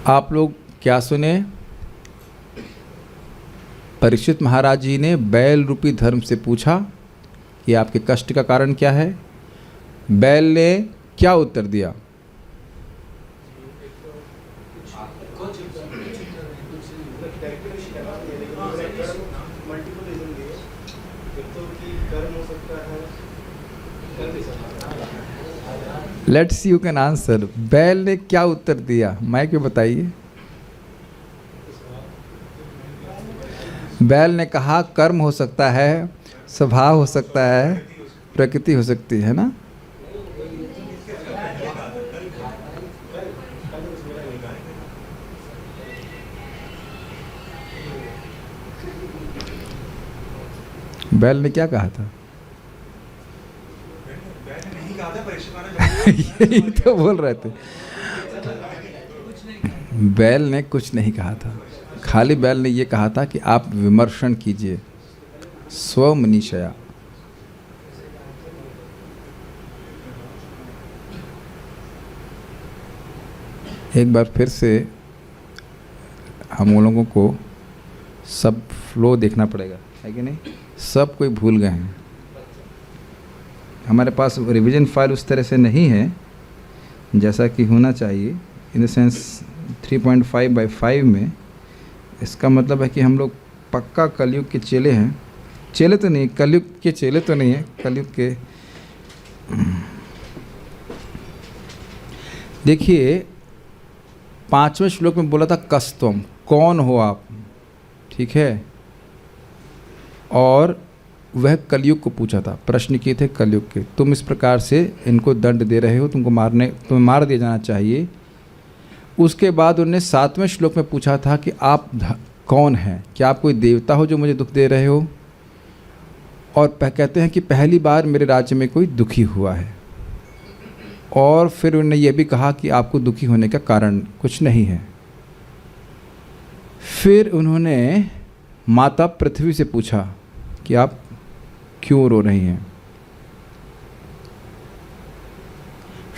आप लोग क्या सुने? परीक्षित महाराज जी ने बैल रूपी धर्म से पूछा कि आपके कष्ट का कारण क्या है। बैल ने क्या उत्तर दिया? Let's you can answer. बैल ने क्या उत्तर दिया? माइक पे बताइए। बैल ने कहा कर्म हो सकता है, स्वभाव हो सकता है, प्रकृति हो सकती है ना। बैल ने क्या कहा था? यही तो बोल रहे थे। बैल ने कुछ नहीं कहा था, खाली बैल ने ये कहा था कि आप विमर्शन कीजिए स्वमनीषया। एक बार फिर से हम लोगों को सब फ्लो देखना पड़ेगा, है कि नहीं? सब कोई भूल गए हैं। हमारे पास रिवीजन फाइल उस तरह से नहीं है जैसा कि होना चाहिए, इन द सेंस 3.5/5 में। इसका मतलब है कि हम लोग पक्का कलयुग के चेले हैं। चेले तो नहीं, कलयुग के चेले तो नहीं है, कलयुग के। देखिए 5वें श्लोक में बोला था कस्तम, कौन हो आप, ठीक है। और वह कलयुग को पूछा था, प्रश्न किए थे कलयुग के, तुम इस प्रकार से इनको दंड दे रहे हो, तुमको तुम्हें मार दिया जाना चाहिए। उसके बाद उन्होंने 7वें श्लोक में पूछा था कि आप कौन हैं, क्या आप कोई देवता हो जो मुझे दुख दे रहे हो। और कहते हैं कि पहली बार मेरे राज्य में कोई दुखी हुआ है। और फिर उन्होंने ये भी कहा कि आपको दुखी होने का कारण कुछ नहीं है। फिर उन्होंने माता पृथ्वी से पूछा कि आप क्यों रो रही हैं।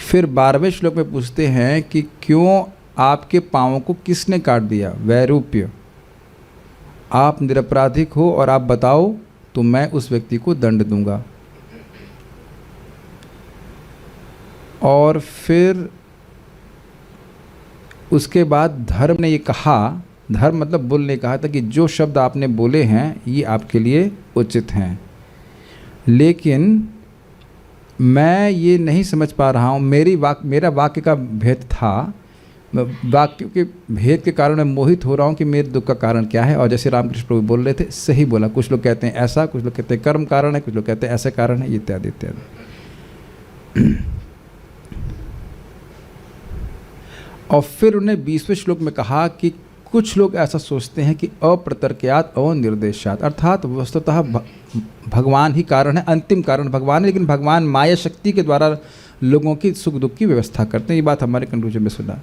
फिर 12वें श्लोक में पूछते हैं कि क्यों आपके पाँवों को किसने काट दिया, वैरूप्य, आप निरपराधिक हो और आप बताओ तो मैं उस व्यक्ति को दंड दूंगा। और फिर उसके बाद धर्म ने ये कहा, धर्म मतलब बुल ने कहा था कि जो शब्द आपने बोले हैं ये आपके लिए उचित हैं, लेकिन मैं ये नहीं समझ पा रहा हूँ, मेरा वाक्य का भेद था, वाक्य के भेद के कारण मैं मोहित हो रहा हूँ कि मेरे दुख का कारण क्या है। और जैसे रामकृष्ण प्रभु बोल रहे थे, सही बोला, कुछ लोग कहते हैं ऐसा, कुछ लोग कहते हैं कर्म कारण है, कुछ लोग कहते हैं ऐसे कारण है, इत्यादि इत्यादि। और फिर उन्हें 20वें श्लोक में कहा कि कुछ लोग ऐसा सोचते हैं कि अप्रतर्क्यात अनिर्देशात, अर्थात वस्तुतः भगवान ही कारण है, अंतिम कारण भगवान है, लेकिन भगवान माया शक्ति के द्वारा लोगों की सुख दुख की व्यवस्था करते हैं। ये बात हमारे कंक्लूजन में सुना।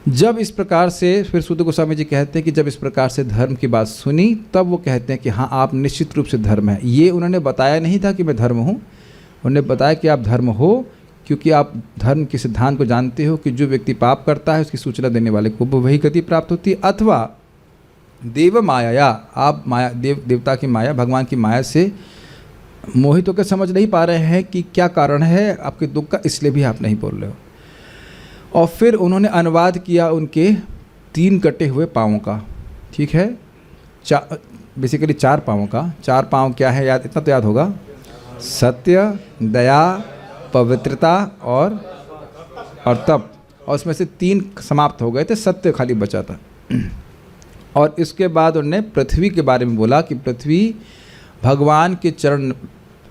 जब इस प्रकार से, फिर सूत गोस्वामी जी कहते हैं कि जब इस प्रकार से धर्म की बात सुनी, तब वो कहते हैं कि हाँ आप निश्चित रूप से धर्म है। ये उन्होंने बताया नहीं था कि मैं धर्म हूँ, उन्होंने बताया कि आप धर्म हो, क्योंकि आप धर्म के सिद्धांत को जानते हो कि जो व्यक्ति पाप करता है उसकी सूचना देने वाले को वही गति प्राप्त होती है, अथवा देव माया, या आप माया, देवता की माया, भगवान की माया से मोहित होकर समझ नहीं पा रहे हैं कि क्या कारण है आपके दुख का, इसलिए भी आप नहीं बोल रहे हो। और फिर उन्होंने अनुवाद किया उनके 3 कटे हुए पाँवों का, ठीक है, बेसिकली 4 पाँवों का। 4 पाँव क्या है, याद, इतना तो याद होगा, सत्य, दया, पवित्रता और तप। और उसमें से 3 समाप्त हो गए थे, सत्य खाली बचा था। और इसके बाद उन्होंने पृथ्वी के बारे में बोला कि पृथ्वी भगवान के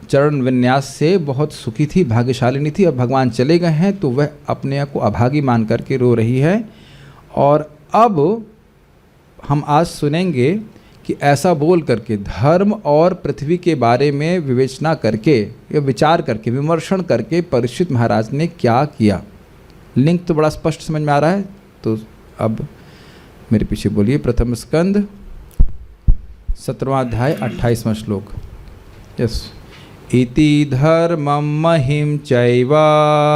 चरण विन्यास से बहुत सुखी थी, भाग्यशालिनी थी, और भगवान चले गए हैं तो वह अपने आप को अभागी मान करके रो रही है। और अब हम आज सुनेंगे कि ऐसा बोल करके धर्म और पृथ्वी के बारे में विवेचना करके, या विचार करके, विमर्शन करके परीक्षित महाराज ने क्या किया। लिंक तो बड़ा स्पष्ट समझ में आ रहा है, तो अब मेरे पीछे बोलिए। प्रथम स्कंद 17वां अध्याय 28वां श्लोक। यस, इति धर्मं महिं चैव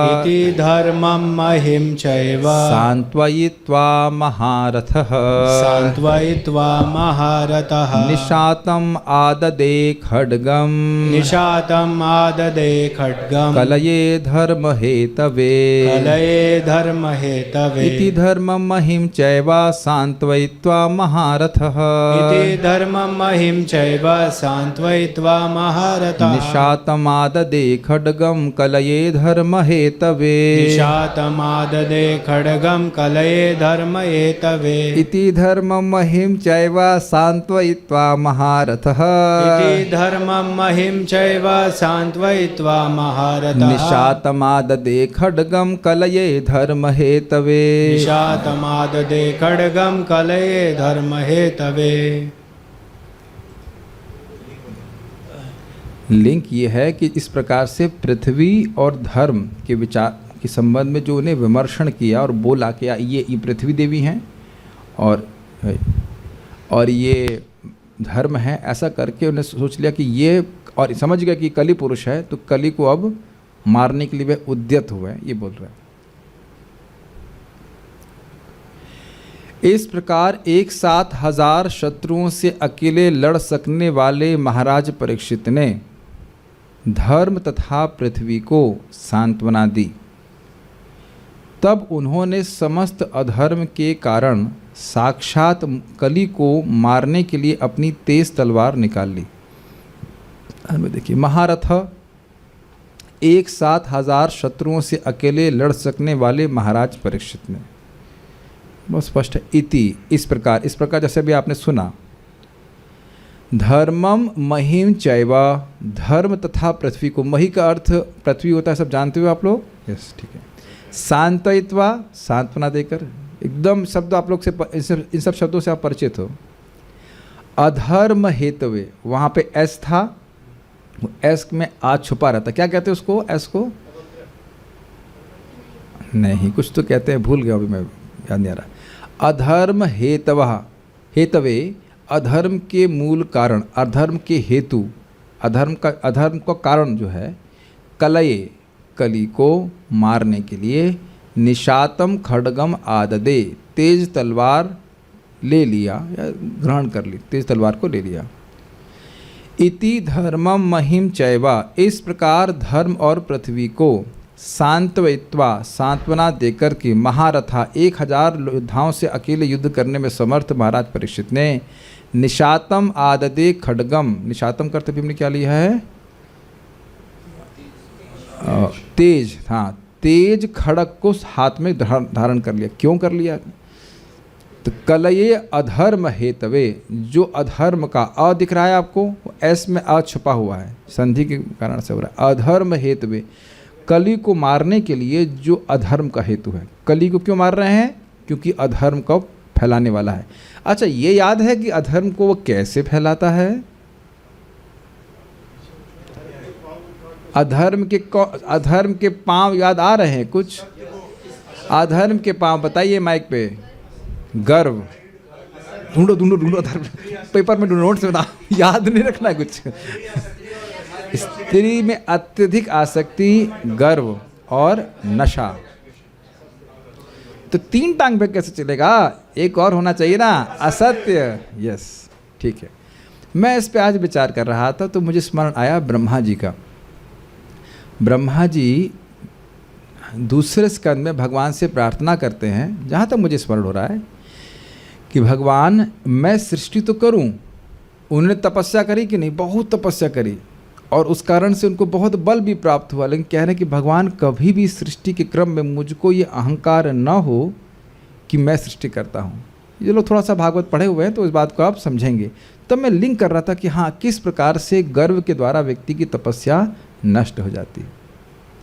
इति धर्मं महिं चैव सान्त्वयित्वा महारथः सान्त्वयित्वा महारथः निशातम् आददे खड्गम् निशातम् आददे खड्गम् कलये धर्महेतवे कलये धर्महेतवे इति धर्मं महिं चैव सान्त्वयित्वा महारथः इति धर्मं महिं चैव सान्त्वयित्वा महारथः निशातमाददे खड्गं कलये धर्महेतवे निशातमाददे खड्गं कलये धर्महेतवे इति धर्मं महिं चैव सान्त्वयित्वा महारथः इति धर्मं महिं चैव सान्त्वयित्वा महारथः निशातमाददे खड्गं कलये धर्महेतवे निशातमाददे खड्गं कलये धर्महेतवे। लिंक ये है कि इस प्रकार से पृथ्वी और धर्म के विचार के संबंध में जो उन्हें विमर्शन किया और बोला कि ये पृथ्वी देवी हैं और ये धर्म है, ऐसा करके उन्हें सोच लिया कि ये, और समझ गया कि कली पुरुष है तो कली को अब मारने के लिए वह उद्यत हुए, ये बोल रहा है। इस प्रकार एक साथ 1000 शत्रुओं से अकेले लड़ सकने वाले महाराज परीक्षित ने धर्म तथा पृथ्वी को सांत्वना दी। तब उन्होंने समस्त अधर्म के कारण साक्षात कली को मारने के लिए अपनी तेज तलवार निकाल ली। देखिए, महारथ एक साथ 1000 शत्रुओं से अकेले लड़ सकने वाले महाराज परीक्षित ने, बहुत स्पष्ट है। इति, इस प्रकार जैसे भी आपने सुना, धर्मम महिम चैव, धर्म तथा पृथ्वी को, मही का अर्थ पृथ्वी होता है, सब जानते हो आप लोग, यस ठीक है। सांत्वयित्वा, सांत्वना देकर, एकदम शब्द आप लोग से इन सब शब्दों से आप परिचित हो। अधर्म हेतवे, वहाँ पे एस था, एस में आज छुपा रहता, क्या कहते हैं उसको, एस को नहीं, कुछ तो कहते हैं, भूल गया अभी, मैं याद नहीं आ रहा। अधर्म हेतवः, हेतवे अधर्म के मूल कारण, अधर्म के हेतु, अधर्म का कारण जो है, कलये कली को मारने के लिए, निशातम खड्गम आददे, तेज तलवार ले लिया या ग्रहण कर ली, तेज तलवार को ले लिया। इति धर्मम महिम चैवा, इस प्रकार धर्म और पृथ्वी को सांत्वयित्वा, सांत्वना देकर के, महारथा 1000 योद्धाओं से अकेले युद्ध करने में समर्थ महाराज परीक्षित ने निशातम आददे खड्गम, निशातम करते भी हमने क्या लिया है, तेज, हाँ, तेज खड़ग को हाथ में धारण कर लिया। क्यों कर लिया, तो कलये अधर्म हेतवे, जो अधर्म का, अ दिख रहा है आपको, एस में अ छुपा हुआ है, संधि के कारण से हो रहा है। अधर्म हेतवे, कली को मारने के लिए जो अधर्म का हेतु है। कली को क्यों मार रहे हैं, क्योंकि अधर्म को फैलाने वाला है। अच्छा, ये याद है कि अधर्म को वो कैसे फैलाता है, अधर्म के पांव याद आ रहे हैं कुछ, अधर्म के पांव बताइए माइक पे, गर्व, ढूंढो अधर्म, पेपर में ढूंढो, नोट्स में याद नहीं रखना कुछ। स्त्री में अत्यधिक आसक्ति, गर्व और नशा, तो 3 टांग पे कैसे चलेगा, एक और होना चाहिए ना, असत्य, यस ठीक है। मैं इस पे आज विचार कर रहा था तो मुझे स्मरण आया ब्रह्मा जी का। ब्रह्मा जी दूसरे स्कंद में भगवान से प्रार्थना करते हैं, जहाँ तक मुझे स्मरण हो रहा है, कि भगवान मैं सृष्टि तो करूं। उन्होंने तपस्या करी कि नहीं, बहुत तपस्या करी, और उस कारण से उनको बहुत बल भी प्राप्त हुआ, लेकिन कह रहे हैं कि भगवान कभी भी सृष्टि के क्रम में मुझको ये अहंकार न हो कि मैं सृष्टि करता हूँ। ये लोग थोड़ा सा भागवत पढ़े हुए हैं तो इस बात को आप समझेंगे। तब मैं लिंक कर रहा था कि हाँ, किस प्रकार से गर्व के द्वारा व्यक्ति की तपस्या नष्ट हो जाती है।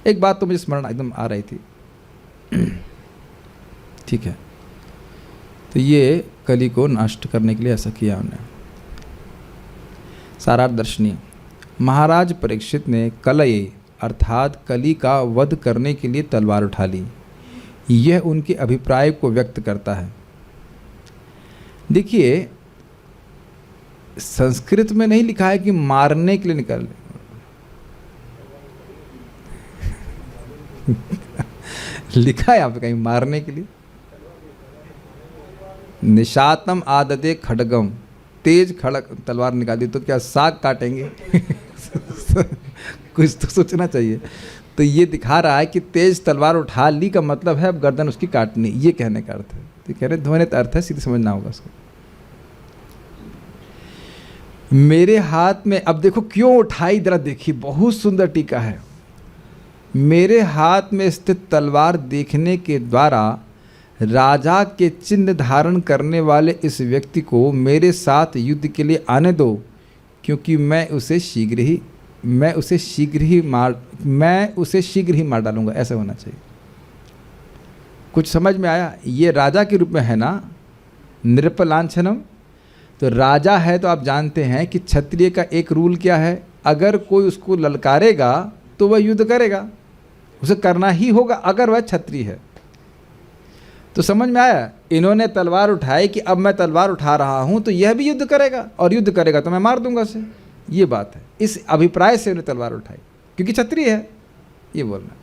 एक बात तो मुझे स्मरण एकदम आ रही थी, ठीक है, तो ये कली को नष्ट करने के लिए ऐसा किया उन्होंने। सारार्थ दर्शनीय, महाराज परीक्षित ने कलये अर्थात कली का वध करने के लिए तलवार उठा ली। यह उनके अभिप्राय को व्यक्त करता है। देखिए, संस्कृत में नहीं लिखा है कि मारने के लिए निकाल, लिखा है यहाँ पे कहीं मारने के लिए। निशातम आदते खड्गम, तेज खड़क तलवार निकाली तो क्या साग काटेंगे? कुछ तो सोचना चाहिए। तो ये दिखा रहा है कि तेज तलवार उठा ली का मतलब है अब गर्दन उसकी काटनी, ये कहने का अर्थ है। तो कह रहे ध्वनित अर्थ है, सीधे समझना होगा उसको। मेरे हाथ में, अब देखो क्यों उठाई, जरा देखिए, बहुत सुंदर टीका है। मेरे हाथ में स्थित तलवार देखने के द्वारा राजा के चिन्ह धारण करने वाले इस व्यक्ति को मेरे साथ युद्ध के लिए आने दो, क्योंकि मैं उसे शीघ्र ही मार डालूंगा। ऐसा होना चाहिए। कुछ समझ में आया? ये राजा के रूप में है ना, नृपलांछनम। तो राजा है तो आप जानते हैं कि क्षत्रिय का एक रूल क्या है, अगर कोई उसको ललकारेगा तो वह युद्ध करेगा, उसे करना ही होगा अगर वह क्षत्रिय है। तो समझ में आया? इन्होंने तलवार उठाई कि अब मैं तलवार उठा रहा हूं तो यह भी युद्ध करेगा, और युद्ध करेगा तो मैं मार दूंगा उसे। ये बात है, इस अभिप्राय से उन्हें तलवार उठाई क्योंकि क्षत्रिय है, ये बोलना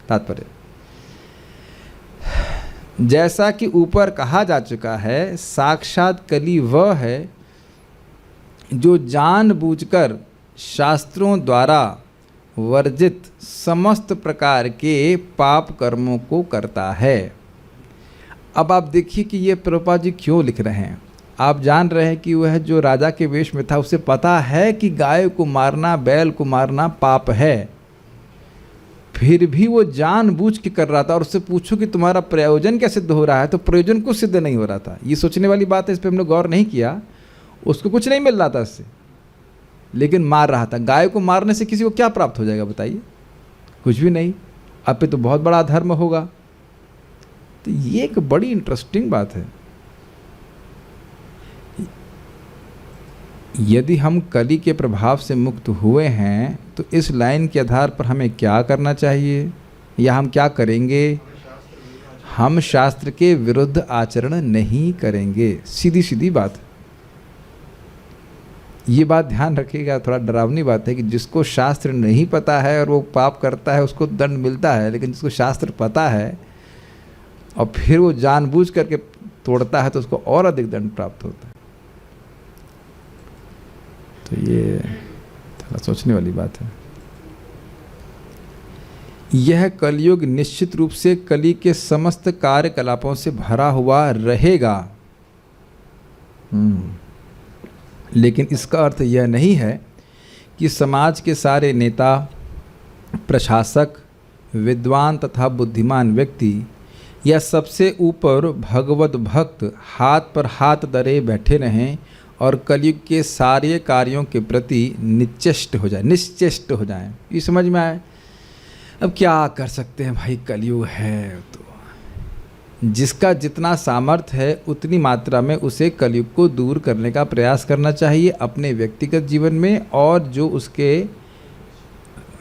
तात्पर्य। जैसा कि ऊपर कहा जा चुका है, साक्षात कली वह है जो जानबूझकर शास्त्रों द्वारा वर्जित समस्त प्रकार के पाप कर्मों को करता है। अब आप देखिए कि ये प्रभुपाद जी क्यों लिख रहे हैं। आप जान रहे हैं कि वह जो राजा के वेश में था उसे पता है कि गाय को मारना, बैल को मारना पाप है, फिर भी वो जानबूझ के कर रहा था। और उससे पूछो कि तुम्हारा प्रयोजन क्या सिद्ध हो रहा है, तो प्रयोजन कुछ सिद्ध नहीं हो रहा था। ये सोचने वाली बात है, इस पर हमने गौर नहीं किया। उसको कुछ नहीं मिल रहा था इससे, लेकिन मार रहा था। गाय को मारने से किसी को क्या प्राप्त हो जाएगा बताइए? कुछ भी नहीं, अब तो बहुत बड़ा धर्म होगा। तो ये एक बड़ी इंटरेस्टिंग बात है। यदि हम कली के प्रभाव से मुक्त हुए हैं तो इस लाइन के आधार पर हमें क्या करना चाहिए या हम क्या करेंगे? हम शास्त्र के विरुद्ध आचरण नहीं करेंगे। सीधी सीधी बात है। ये बात ध्यान रखिएगा, थोड़ा डरावनी बात है कि जिसको शास्त्र नहीं पता है और वो पाप करता है उसको दंड मिलता है, लेकिन जिसको शास्त्र पता है और फिर वो जानबूझ करके तोड़ता है तो उसको और अधिक दंड प्राप्त होता है। तो ये थोड़ा सोचने वाली बात है। यह कलयुग निश्चित रूप से कली के समस्त कार्यकलापों से भरा हुआ रहेगा, लेकिन इसका अर्थ यह नहीं है कि समाज के सारे नेता, प्रशासक, विद्वान तथा बुद्धिमान व्यक्ति या सबसे ऊपर भगवत भक्त हाथ पर हाथ धरे बैठे रहें और कलयुग के सारे कार्यों के प्रति निश्चेष्ट हो जाएं। ये समझ में आए? अब क्या कर सकते हैं भाई, कलयुग है तो जिसका जितना सामर्थ्य है उतनी मात्रा में उसे कलयुग को दूर करने का प्रयास करना चाहिए अपने व्यक्तिगत जीवन में, और जो उसके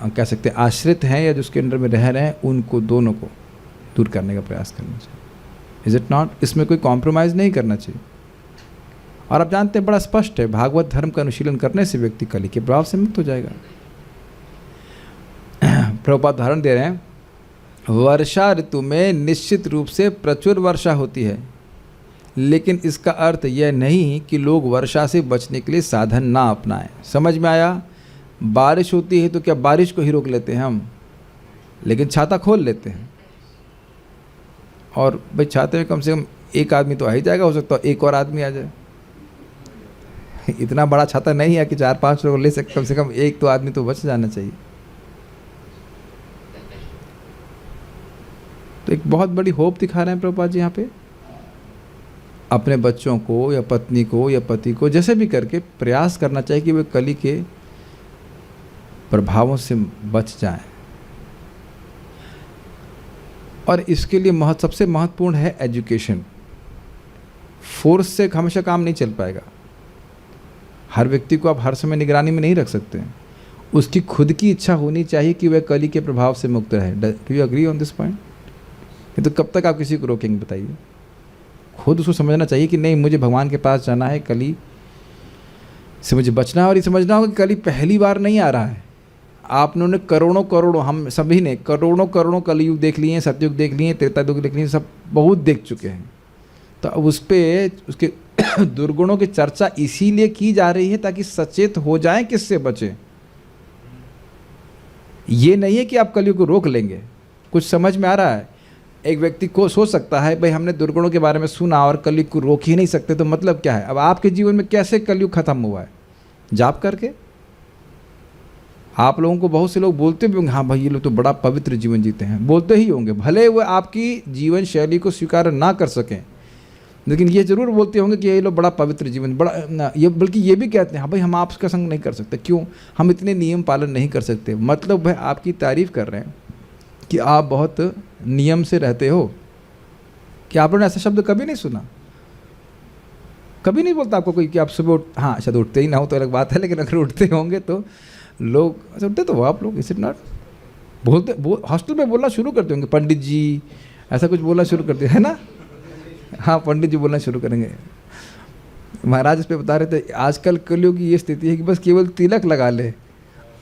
कह सकते हैं आश्रित हैं या जो उसके अंडर में रह रहे हैं उनको दोनों को दूर करने का प्रयास करना चाहिए। Is it not? इसमें कोई कॉम्प्रोमाइज़ नहीं करना चाहिए। और आप जानते हैं बड़ा स्पष्ट है, भागवत धर्म का अनुशीलन करने से व्यक्ति कली के प्रभाव से मुक्त हो जाएगा। प्रभुपाद उदाहरण दे रहे हैं, वर्षा ऋतु में निश्चित रूप से प्रचुर वर्षा होती है, लेकिन इसका अर्थ यह नहीं कि लोग वर्षा से बचने के लिए साधन ना अपनाएं। समझ में आया? बारिश होती है तो क्या बारिश को ही रोक लेते हैं हम, लेकिन छाता खोल लेते हैं। और भाई छाते में कम से कम एक आदमी तो आ ही जाएगा, हो सकता है एक और आदमी आ जाए। इतना बड़ा छाता नहीं है कि 4-5 लोग ले सकते, कम से कम एक तो आदमी तो बच जाना चाहिए। तो एक बहुत बड़ी होप दिखा रहे हैं प्रभुपाद जी यहाँ पे। अपने बच्चों को या पत्नी को या पति को जैसे भी करके प्रयास करना चाहिए कि वे कली के प्रभावों से बच जाएं। और इसके लिए सबसे महत्वपूर्ण है एजुकेशन। फोर्स से हमेशा काम नहीं चल पाएगा। हर व्यक्ति को आप हर समय निगरानी में नहीं रख सकते हैं। उसकी खुद की इच्छा होनी चाहिए कि वह कली के प्रभाव से मुक्त रहे। Do you agree on this point? तो कब तक आप किसी को रोकेंगे बताइए? खुद उसको समझना चाहिए कि नहीं, मुझे भगवान के पास जाना है, कली से मुझे बचना है। और ये समझना होगा कि कली पहली बार नहीं आ रहा है, आपने करोड़ों करोड़ों, हम सभी ने करोड़ों करोड़ों कलयुग देख लिए हैं, सतयुग देख लिए हैं, त्रेता युग देख लिए हैं, सब बहुत देख चुके हैं। तो अब उस पे उसके दुर्गुणों की चर्चा इसीलिए की जा रही है ताकि सचेत हो जाएं किससे बचें। ये नहीं है कि आप कलयुग को रोक लेंगे। कुछ समझ में आ रहा है? एक व्यक्ति को सोच सकता है भाई हमने दुर्गुणों के बारे में सुना और कलयुग को रोक ही नहीं सकते, तो मतलब क्या है? अब आपके जीवन में कैसे कलयुग खत्म हुआ है? जाप करके। आप लोगों को बहुत से लोग बोलते भी होंगे हाँ भाई ये लोग तो बड़ा पवित्र जीवन जीते हैं, बोलते ही होंगे, भले वो आपकी जीवन शैली को स्वीकार ना कर सकें, लेकिन ये जरूर बोलते होंगे कि ये लोग बड़ा पवित्र जीवन, बड़ा ये, बल्कि ये भी कहते हैं हाँ भाई हम आपका संग नहीं कर सकते। क्यों? हम इतने नियम पालन नहीं कर सकते। मतलब भाई आपकी तारीफ कर रहे हैं कि आप बहुत नियम से रहते हो। कि आप लोगों ने ऐसा शब्द कभी नहीं सुना? कभी नहीं बोलता आपको कोई कि आप सुबह हाँ शायद उठते ही ना हो तो अलग बात है, लेकिन अगर उठते होंगे तो लोग अच्छा उठते तो हो आप लोग, इज इट नॉट? बोलते हॉस्टल में बोलना शुरू करते होंगे, पंडित जी ऐसा कुछ बोलना शुरू करते है ना? हाँ पंडित जी बोलना शुरू करेंगे। महाराज इस पे बता रहे थे आजकल कलयुग की ये स्थिति है कि बस केवल तिलक लगा ले,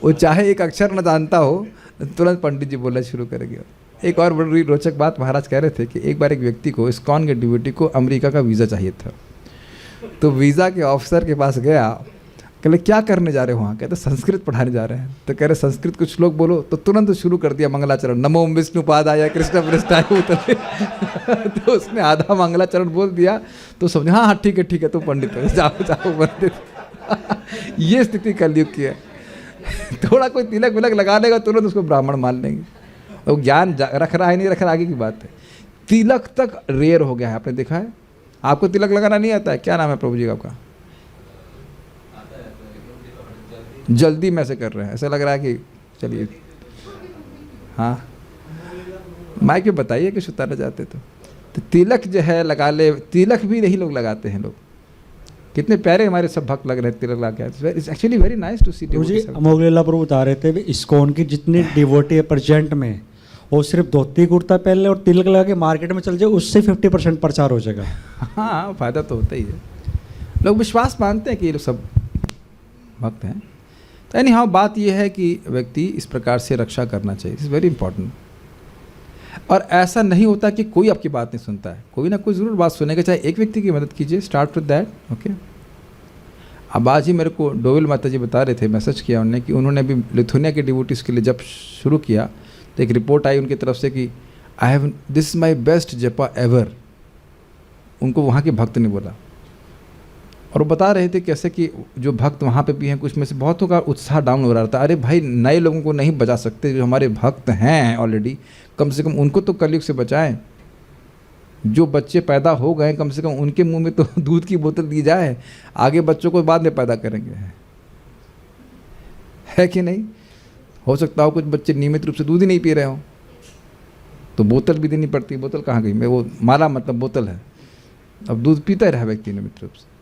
वो चाहे एक अक्षर न जानता हो तुरंत पंडित जी बोलना शुरू करेंगे। एक और बड़ी रोचक बात महाराज कह रहे थे कि एक बार एक व्यक्ति को, इस्कॉन के डिवोटी को अमेरिका का वीज़ा चाहिए था। तो वीज़ा के ऑफिसर के पास गया, कहले क्या करने जा रहे हो वहाँ? कहते संस्कृत पढ़ाने जा रहे हैं। तो कह रहे संस्कृत कुछ श्लोक बोलो, तो तुरंत शुरू कर दिया मंगलाचरण, नमो विष्णुपादाय कृष्ण पृष्ठाय भूतले। तो उसने आधा मंगलाचरण बोल दिया तो समझे हाँ हाँ ठीक है तो पंडित हो जाओ जाओ पंडित। ये स्थिति कलयुग की है। थोड़ा कोई तिलक विलक लगा लेगा तुरंत उसको ब्राह्मण मान लेंगे। वो ज्ञान रख रहा है नहीं रख रहा आगे की बात है। तिलक तक रेयर हो गया है, आपने देखा है? आपको तिलक लगाना नहीं आता है? क्या नाम है प्रभु जी का आपका? जल्दी में से कर रहे हैं, ऐसा लग रहा है कि चलिए हाँ माइक पे बताइए कि उतारना चाहते तो तिलक जो है लगा ले। तिलक भी नहीं लोग लगाते हैं। लोग कितने प्यारे हमारे सब भक्त लग रहे हैं तिलक लगा के। It's actually very nice to see. मुझे अमोघ लीला प्रभु बता रहे थे इस्कॉन की जितनी डिवोटी है प्रेजेंट में, वो सिर्फ धोती कुर्ता पहन ले और तिलक लगा के मार्केट में चल जाए, उससे 50% प्रचार हो जाएगा। हाँ फायदा तो होता ही है। लोग विश्वास मानते हैं कि ये लोग सब भक्त हैं। तो यानी हाँ बात यह है कि व्यक्ति इस प्रकार से रक्षा करना चाहिए। It's very important. और ऐसा नहीं होता कि कोई आपकी बात नहीं सुनता है, कोई ना कोई ज़रूर बात सुनेगा। चाहे एक व्यक्ति की मदद कीजिए, स्टार्ट विद दैट। ओके। अब आज ही मेरे को डोविल माता जी बता रहे थे, मैसेज किया उन्होंने कि उन्होंने अभी लिथुनिया के डिवोटीज़ के लिए जब शुरू किया तो एक रिपोर्ट आई उनकी तरफ से कि I have this my best जपा एवर। उनको वहाँ के भक्त ने बोला। और वो बता रहे थे कैसे कि जो भक्त वहाँ पे भी हैं, कुछ में से बहुतों का उत्साह डाउन हो रहा था। अरे भाई नए लोगों को नहीं बचा सकते, जो हमारे भक्त हैं ऑलरेडी, कम से कम उनको तो कलयुग से बचाएं। जो बच्चे पैदा हो गए कम से कम उनके मुंह में तो दूध की बोतल दी जाए, आगे बच्चों को बाद में पैदा करेंगे, है कि नहीं? हो सकता हो कुछ बच्चे नियमित रूप से दूध ही नहीं पी रहे हो तो बोतल भी देनी पड़ती है। बोतल कहाँ गई? मैं वो माला मतलब बोतल है। अब दूध पीता ही रहा व्यक्ति नियमित रूप से।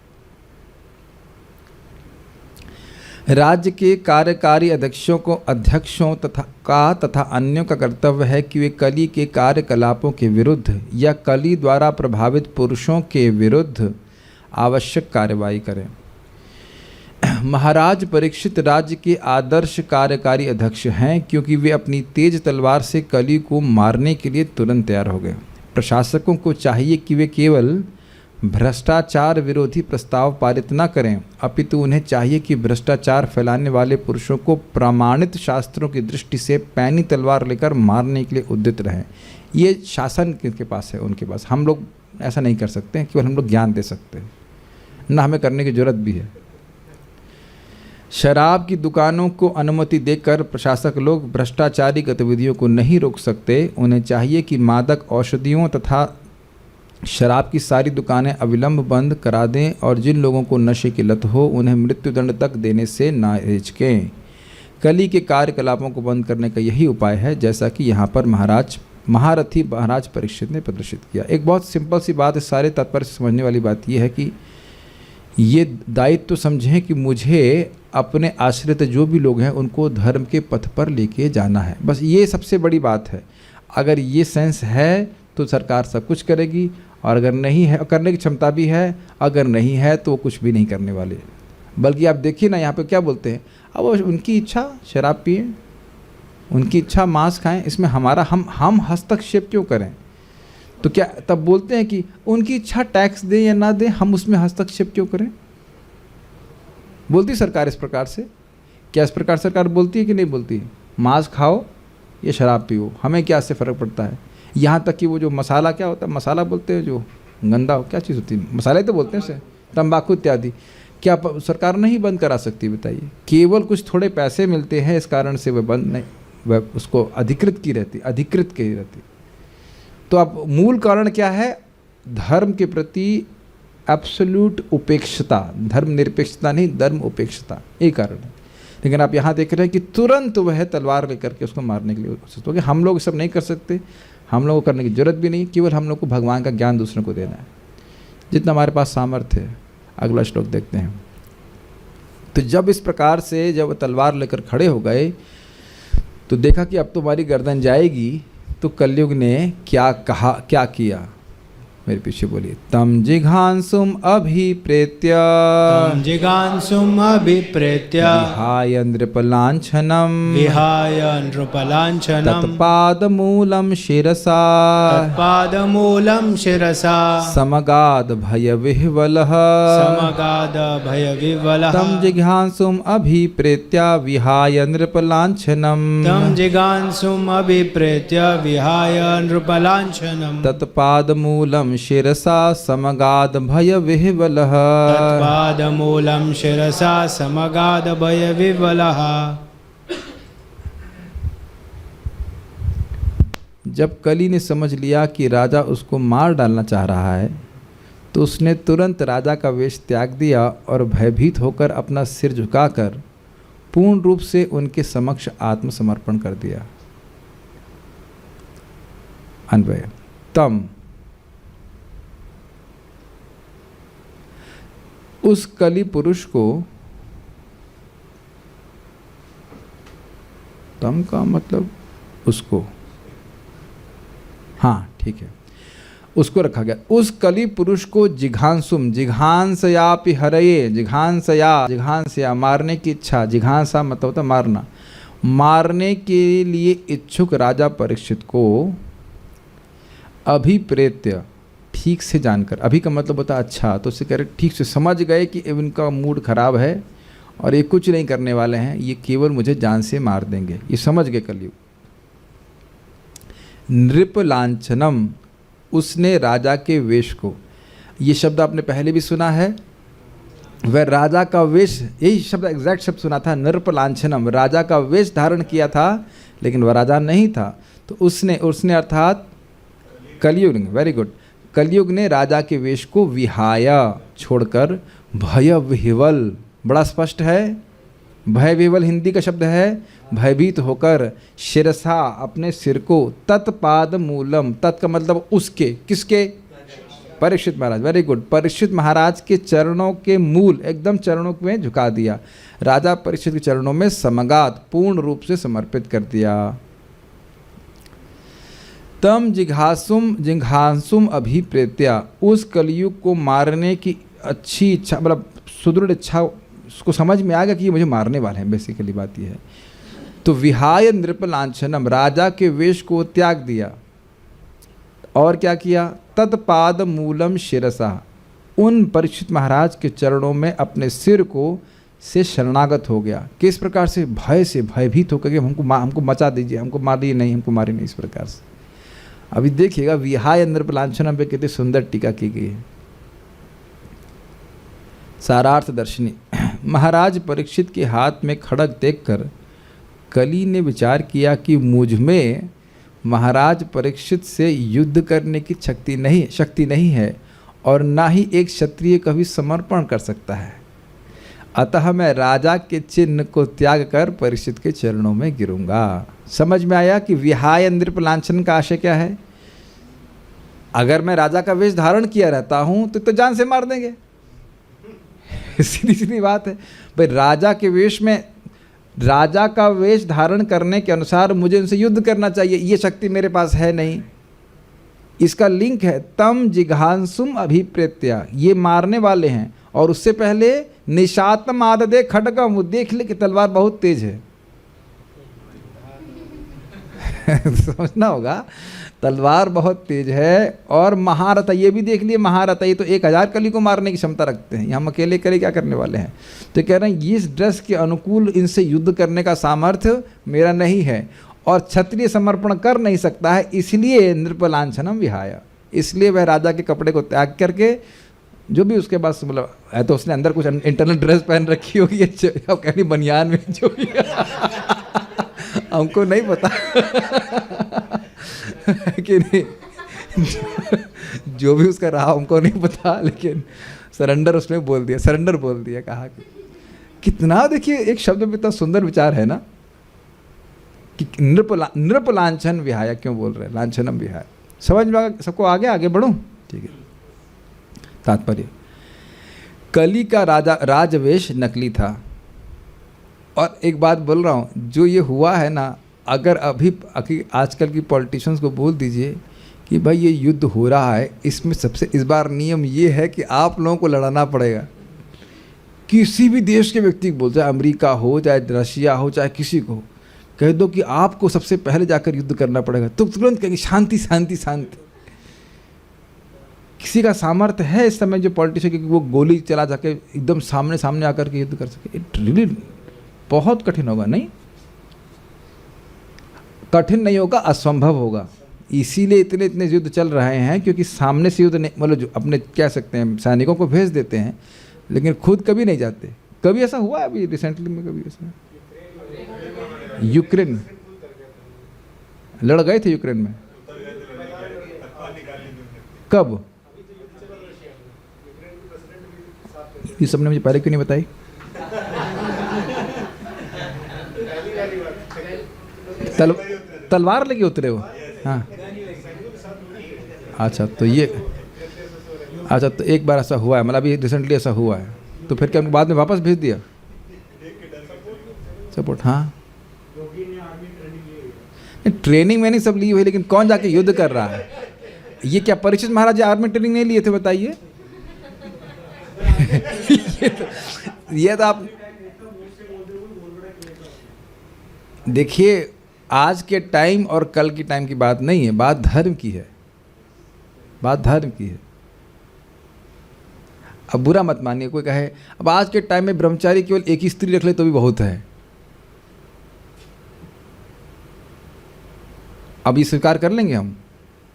राज्य के कार्यकारी अध्यक्षों तथा अन्यों का कर्तव्य है कि वे कली के कार्यकलापों के विरुद्ध या कली द्वारा प्रभावित पुरुषों के विरुद्ध आवश्यक कार्रवाई करें। महाराज परीक्षित राज्य के आदर्श कार्यकारी अध्यक्ष हैं क्योंकि वे अपनी तेज तलवार से कली को मारने के लिए तुरंत तैयार हो गए। प्रशासकों को चाहिए कि वे केवल भ्रष्टाचार विरोधी प्रस्ताव पारित न करें, अपितु उन्हें चाहिए कि भ्रष्टाचार फैलाने वाले पुरुषों को प्रमाणित शास्त्रों की दृष्टि से पैनी तलवार लेकर मारने के लिए उद्यत रहें। ये शासन किसके पास है? उनके पास। हम लोग ऐसा नहीं कर सकते हैं, केवल हम लोग ज्ञान दे सकते हैं, ना हमें करने की जरूरत भी है। शराब की दुकानों को अनुमति देकर प्रशासक लोग भ्रष्टाचारी गतिविधियों को नहीं रोक सकते। उन्हें चाहिए कि मादक औषधियों तथा शराब की सारी दुकानें अविलंब बंद करा दें और जिन लोगों को नशे की लत हो उन्हें मृत्युदंड तक देने से ना हिचकें। कली के कार्यकलापों को बंद करने का यही उपाय है, जैसा कि यहाँ पर महारथी महाराज परीक्षित ने प्रदर्शित किया। एक बहुत सिंपल सी बात है, सारे तात्पर्य से समझने वाली बात यह है कि ये दायित्व तो समझें कि मुझे अपने आश्रित जो भी लोग हैं उनको धर्म के पथ पर लेके जाना है। बस ये सबसे बड़ी बात है। अगर ये सेंस है तो सरकार सब कुछ करेगी, और अगर नहीं है, करने की क्षमता भी है, अगर नहीं है तो वो कुछ भी नहीं करने वाले। बल्कि आप देखिए ना यहाँ पे क्या बोलते हैं, अब उनकी इच्छा शराब पिए, उनकी इच्छा मांस खाएं, इसमें हमारा हम हस्तक्षेप क्यों करें? तो क्या तब बोलते हैं कि उनकी इच्छा टैक्स दें या ना दें, हम उसमें हस्तक्षेप क्यों करें? बोलती सरकार इस प्रकार से? क्या इस प्रकार सरकार बोलती है कि नहीं बोलती है? मांस खाओ या शराब पियो, हमें क्या इससे फ़र्क पड़ता है? यहाँ तक कि वो जो मसाला क्या होता है, मसाला बोलते हैं जो गंदा क्या चीज़ होती है, मसाले तो बोलते हैं उसे, तंबाकू इत्यादि, क्या सरकार नहीं बंद करा सकती? बताइए। केवल कुछ थोड़े पैसे मिलते हैं इस कारण से वह बंद नहीं, वह उसको अधिकृत की रहती। तो अब मूल कारण क्या है? धर्म के प्रति एब्सोल्यूट उपेक्षता, धर्म निरपेक्षता नहीं, धर्म उपेक्षता, ये कारण है। लेकिन आप यहाँ देख रहे हैं कि तुरंत वह तलवार लेकर के उसको मारने के लिए कोशिश, तो हम लोग सब नहीं कर सकते, हम लोग को करने की जरूरत भी नहीं, केवल हम लोग को भगवान का ज्ञान दूसरों को देना है जितना हमारे पास सामर्थ्य है। अगला श्लोक देखते हैं। तो जब इस प्रकार से जब तलवार लेकर खड़े हो गए तो देखा कि अब तुम्हारी गर्दन जाएगी, तो कलयुग ने क्या कहा, क्या किया? मेरे पीछे बोलिए। तम जिघांसुम अभिप्रेत्य, तम जिघांसुम अभिप्रेत्य, विहाय नृपलांछनम, विहाय नृपलांछनम, तत्पादमूलम शिरसा, तत्पादमूलम शिरसा, समगाद भय विह्वलः, समगाद भय विह्वलः। तम जिघांसुम अभिप्रेत्य विहाय नृपलांछनम, तम जिघांसुम अभिप्रेत्य विहाय नृपलांछनम, तत्पादमूलम शिरसा समगाद भय विह्वलः, तत्पादमूलम शिरसा समगाद भय विह्वलः। जब कली ने समझ लिया कि राजा उसको मार डालना चाह रहा है, तो उसने तुरंत राजा का वेश त्याग दिया और भयभीत होकर अपना सिर झुकाकर पूर्ण रूप से उनके समक्ष आत्मसमर्पण कर दिया। अन्वय। तम, उस कली पुरुष को, तम का मतलब उसको, हाँ ठीक है, उसको रखा गया। उस कली पुरुष को जिघांसुम, जिघांसयापि हरये, जिघांसया मारने की इच्छा, जिघांसा मतलब होता मारना, मारने के लिए इच्छुक राजा परीक्षित को अभिप्रेत्य, ठीक से जानकर, अभी का मतलब होता अच्छा, तो उससे कह रहे ठीक से समझ गए कि इनका मूड खराब है और ये कुछ नहीं करने वाले हैं, ये केवल मुझे जान से मार देंगे, ये समझ गए कलयुग। नृपलांछनम, उसने राजा के वेश को, ये शब्द आपने पहले भी सुना है, वह राजा का वेश, यही शब्द एग्जैक्ट शब्द सुना था, नृपलांछनम, राजा का वेश धारण किया था लेकिन वह राजा नहीं था। तो उसने अर्थात कलयुग, वेरी गुड, कलयुग ने राजा के वेश को विहाया, छोड़कर भय विह्वल, बड़ा स्पष्ट है, भय विह्वल हिंदी का शब्द है, भयभीत होकर, शिरसा अपने सिर को, तत्पाद मूलम, तत् का मतलब उसके, किसके? परीक्षित महाराज, वेरी गुड, परीक्षित महाराज के चरणों के मूल, एकदम चरणों में झुका दिया, राजा परीक्षित के चरणों में समगात, पूर्ण रूप से समर्पित कर दिया। तम जिघांसुम अभिप्रेत्या, उस कलयुग को मारने की अच्छी इच्छा, मतलब सुदृढ़ इच्छा, उसको समझ में आ गया कि ये मुझे मारने वाले हैं, बेसिकली बात यह है। तो विहाय नृपलांछनम, राजा के वेश को त्याग दिया और क्या किया? तत्पाद मूलम शिरसा, उन परीक्षित महाराज के चरणों में अपने सिर को से शरणागत हो गया। किस प्रकार से? भय से, भयभीत होकर के हमको मचा दीजिए, हमको मारिए नहीं, हमको मारिए नहीं, इस प्रकार से। अभी देखिएगा विहाय नृपलांछनम पे कितनी सुंदर टीका की गई है। सारार्थ दर्शनी। महाराज परीक्षित के हाथ में खड्ग देखकर कली ने विचार किया कि मुझ में महाराज परीक्षित से युद्ध करने की शक्ति नहीं है और ना ही एक क्षत्रिय कभी समर्पण कर सकता है, अतः मैं राजा के चिन्ह को त्याग कर परीक्षित के चरणों में गिरूंगा। समझ में आया कि विहाय नृपलांछन का आशय क्या है? अगर मैं राजा का वेश धारण किया रहता हूं तो जान से मार देंगे, सीधी सीधी बात है भाई। राजा के वेश में, राजा का वेश धारण करने के अनुसार मुझे उनसे युद्ध करना चाहिए, ये शक्ति मेरे पास है नहीं। इसका लिंक है तम जिघांसुम अभिप्रेत्या, ये मारने वाले हैं, और उससे पहले निशातम आददे खड्गम, वो देख ले कि तलवार बहुत तेज है। समझना होगा, तलवार बहुत तेज है और महारथ है। ये भी देख लिए महारथ है, ये तो 1000 कली को मारने की क्षमता रखते हैं, हम अकेले करे क्या करने वाले हैं। तो कह रहे हैं इस ड्रेस के अनुकूल इनसे युद्ध करने का सामर्थ्य मेरा नहीं है और क्षत्रिय समर्पण कर नहीं सकता है, इसलिए नृपलांछनम विहाय, इसलिए वह राजा के कपड़े को त्याग करके, जो भी उसके पास मतलब है तो उसने अंदर कुछ इंटरनल ड्रेस पहन रखी होगी, अब कहनी बनियान में जो भी हमको नहीं पता कि नहीं, जो भी उसका रहा हमको नहीं पता, लेकिन सरेंडर उसने बोल दिया, सरेंडर बोल दिया, कहा कि कितना, देखिए एक शब्द में इतना सुंदर विचार है ना कि नृप लांछन विहाय, क्यों बोल रहे हैं लांछनम विहाय, समझ में सबको आगे बढ़ूं, ठीक है। तात्पर्य, कली का राजवेश नकली था। और एक बात बोल रहा हूँ, जो ये हुआ है ना, अगर अभी आजकल की पॉलिटिशियंस को बोल दीजिए कि भाई ये युद्ध हो रहा है, इसमें सबसे इस बार नियम ये है कि आप लोगों को लड़ना पड़ेगा, किसी भी देश के व्यक्ति को बोल, चाहे अमेरिका हो, चाहे रशिया हो, चाहे किसी को कह दो कि आपको सबसे पहले जाकर युद्ध करना पड़ेगा, तो तुरंत कहेंगे शांति शांति शांति। किसी का सामर्थ्य है इस समय जो पॉलिटिशियन कि वो गोली चला सके, एकदम सामने सामने आकर के युद्ध कर सके? इट रियली बहुत कठिन होगा, नहीं कठिन नहीं होगा, असंभव होगा। इसीलिए इतने इतने युद्ध चल रहे हैं, क्योंकि सामने से युद्ध नहीं, मतलब जो अपने कह सकते हैं सैनिकों को भेज देते हैं, लेकिन खुद कभी नहीं जाते। कभी ऐसा हुआ है अभी रिसेंटली में? कभी ऐसा यूक्रेन लड़ गए थे यूक्रेन में, कब? ये सबने मुझे पहले क्यों नहीं बताई? तलवार लेके उतरे हो? हाँ, अच्छा, तो ये अच्छा, तो एक बार ऐसा हुआ है, मतलब अभी रिसेंटली ऐसा हुआ है, तो फिर क्या उनको बाद में वापस भेज दिया सपोर्ट? हाँ, ट्रेनिंग मैंने सब ली हुई, लेकिन कौन जाके युद्ध कर रहा है? ये क्या परीक्षित महाराज आर्मी ट्रेनिंग नहीं लिए थे, बताइए? ये तो आप देखिए, आज के टाइम और कल की टाइम की बात नहीं है, बात धर्म की है, बात धर्म की है। अब बुरा मत मानिए, कोई कहे अब आज के टाइम में ब्रह्मचारी केवल एक ही स्त्री रख ले तो भी बहुत है, अब ये स्वीकार कर लेंगे हम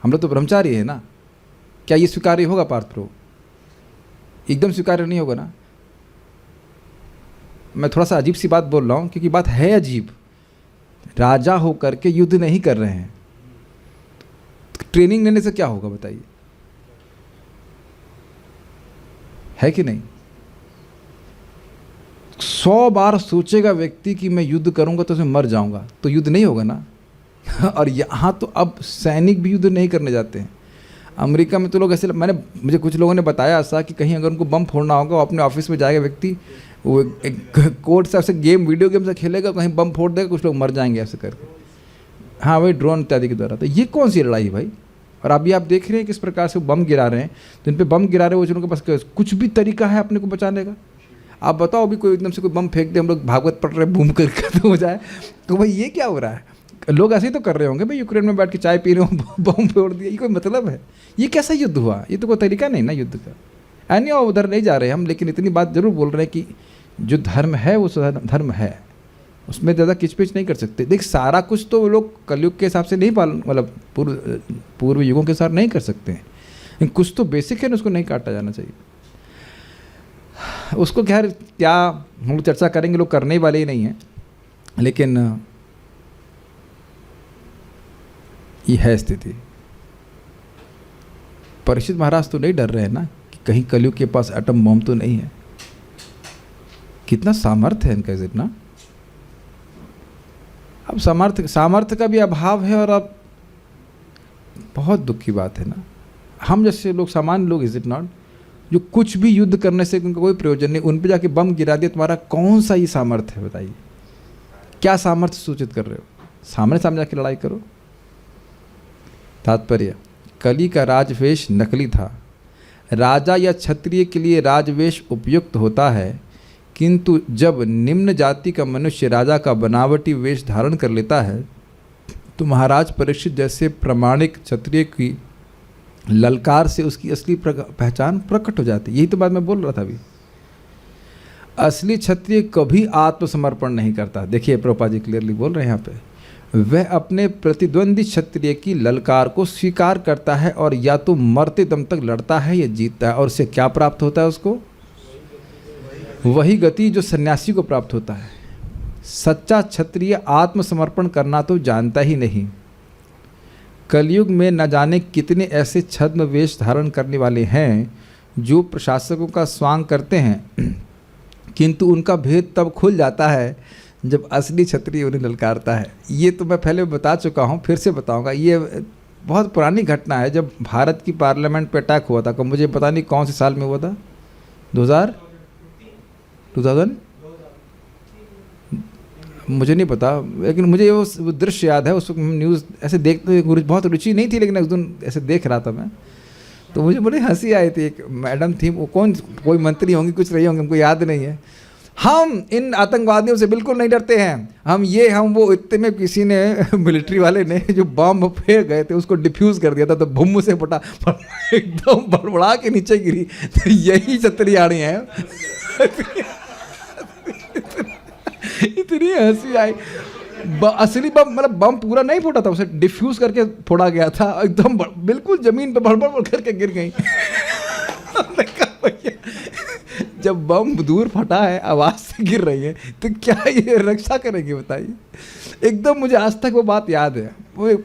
लोग तो ब्रह्मचारी है ना, क्या ये स्वीकार्य होगा पार्थ प्रभु? एकदम स्वीकार्य नहीं होगा ना। मैं थोड़ा सा अजीब सी बात बोल रहा हूँ, क्योंकि बात है अजीब। राजा होकर के युद्ध नहीं कर रहे हैं, ट्रेनिंग लेने से क्या होगा बताइए, है कि नहीं? 100 बार सोचेगा व्यक्ति कि मैं युद्ध करूंगा तो उसमें मर जाऊंगा, तो युद्ध नहीं होगा ना। और यहाँ तो अब सैनिक भी युद्ध नहीं करने जाते हैं। अमेरिका में तो लोग ऐसे, मुझे कुछ लोगों ने बताया ऐसा कि कहीं अगर उनको बम फोड़ना होगा, वो अपने ऑफिस में जाएगा व्यक्ति, वो एक कोड से ऐसे वीडियो गेम से खेलेगा, कहीं बम फोड़ देगा, कुछ लोग मर जाएंगे ऐसे करके। हाँ भाई, ड्रोन इत्यादि के द्वारा। तो ये कौन सी लड़ाई भाई? और अभी आप देख रहे हैं किस प्रकार से बम गिरा रहे हैं, तो इन पर बम गिरा रहे हैं, वो जिनके पास कुछ भी तरीका है अपने को बचाने का। आप बताओ, अभी कोई एकदम से कोई बम फेंक दे, हम लोग भागवत पढ़ रहे बूम कर खत्म हो जाए, तो भाई ये क्या हो रहा है? लोग ऐसे ही तो कर रहे होंगे भाई, यूक्रेन में बैठ के चाय पी रहे हो, बम फोड़ दिया, ये कोई मतलब है? ये कैसा युद्ध हुआ? ये तो कोई तरीका नहीं ना युद्ध का। यानी उधर नहीं जा रहे हम, लेकिन इतनी बात जरूर बोल रहे हैं कि जो धर्म है वो धर्म है, उसमें ज़्यादा किचपिच नहीं कर सकते। देख, सारा कुछ तो वो लोग कलयुग के हिसाब से नहीं पालन, मतलब पूर्व युगों के साथ नहीं कर सकते हैं, लेकिन कुछ तो बेसिक है ना, उसको नहीं काटा जाना चाहिए। उसको खैर क्या हम लोग चर्चा करेंगे, लोग करने वाले ही नहीं हैं, लेकिन ये है स्थिति। परीक्षित महाराज तो नहीं डर रहे हैं ना कि कहीं कलयुग के पास एटम बम तो नहीं है। कितना सामर्थ्य है इनका, इतना। अब सामर्थ्य का भी अभाव है, और अब बहुत दुख की बात है ना, हम जैसे लोग, सामान्य लोग, इज इट नॉट, जो कुछ भी युद्ध करने से उनका कोई प्रयोजन नहीं, उन पे जाके बम गिरा दिया, तुम्हारा कौन सा ये सामर्थ्य है बताइए? क्या सामर्थ्य सूचित कर रहे हो? सामने सामने जाके लड़ाई करो। तात्पर्य, कली का राजवेश नकली था। राजा या क्षत्रिय के लिए राजवेश उपयुक्त होता है, किंतु जब निम्न जाति का मनुष्य राजा का बनावटी वेश धारण कर लेता है, तो महाराज परीक्षित जैसे प्रामाणिक क्षत्रिय की ललकार से उसकी असली पहचान प्रकट हो जाती है। यही तो बात मैं बोल रहा था अभी। असली क्षत्रिय कभी आत्मसमर्पण नहीं करता। देखिए प्रभुपाद जी क्लियरली बोल रहे हैं यहाँ पे, वह अपने प्रतिद्वंदी क्षत्रिय की ललकार को स्वीकार करता है और या तो मरते दम तक लड़ता है या जीतता है, और उससे क्या प्राप्त होता है उसको? वही गति जो सन्यासी को प्राप्त होता है। सच्चा क्षत्रिय आत्मसमर्पण करना तो जानता ही नहीं। कलयुग में न जाने कितने ऐसे छद्म वेश धारण करने वाले हैं जो प्रशासकों का स्वांग करते हैं, किंतु उनका भेद तब खुल जाता है जब असली क्षत्रिय उन्हें ललकारता है। ये तो मैं पहले बता चुका हूँ, फिर से बताऊँगा। ये बहुत पुरानी घटना है। जब भारत की पार्लियामेंट पे अटैक हुआ था, मुझे पता नहीं कौन से साल में हुआ था, 2000 मुझे नहीं पता, लेकिन मुझे वो दृश्य याद है। उस वक्त न्यूज़ ऐसे देखते, बहुत रुचि नहीं थी, लेकिन उस दिन ऐसे देख रहा था मैं, तो मुझे बड़ी हंसी आई थी। एक मैडम थी, वो कोई मंत्री होंगी, कुछ रही होंगी, हमको याद नहीं है। हम इन आतंकवादियों से बिल्कुल नहीं डरते हैं, हम वो। इतने में किसी ने, मिलिट्री वाले ने, जो बम फेंक गए थे उसको डिफ्यूज़ कर दिया था, तो भुम से फटा, एकदम बड़बड़ा के नीचे गिरी। तो यही क्षत्रियाणी है। इतनी हंसी आई। असली बम, मतलब बम पूरा नहीं फूटा था, उसे डिफ्यूज करके फोड़ा गया था, एकदम बिल्कुल जमीन पे भड़बड़ करके गिर गई। जब बम दूर फटा है, आवाज से गिर रही है, तो क्या ये रक्षा करेंगे बताइए? एकदम मुझे आज तक वो बात याद है। वो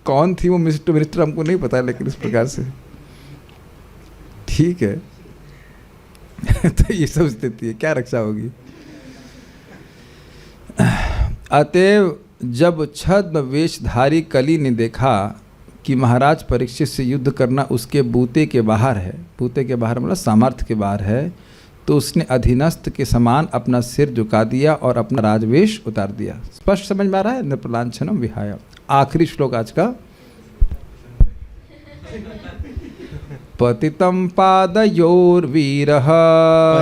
कौन थी वो मिनिस्टर हमको नहीं पता, लेकिन इस प्रकार से ठीक है। तो ये सब स्थिति है, क्या रक्षा होगी? अतएव जब छद्म वेशधारी कली ने देखा कि महाराज परीक्षित से युद्ध करना उसके बूते के बाहर है, बूते के बाहर मतलब सामर्थ्य के बाहर है, तो उसने अधीनस्थ के समान अपना सिर झुका दिया और अपना राजवेश उतार दिया। स्पष्ट समझ में आ रहा है? नृपलांछनम विहाय। आखिरी श्लोक आज का। पतितं पादयोर्वीरः,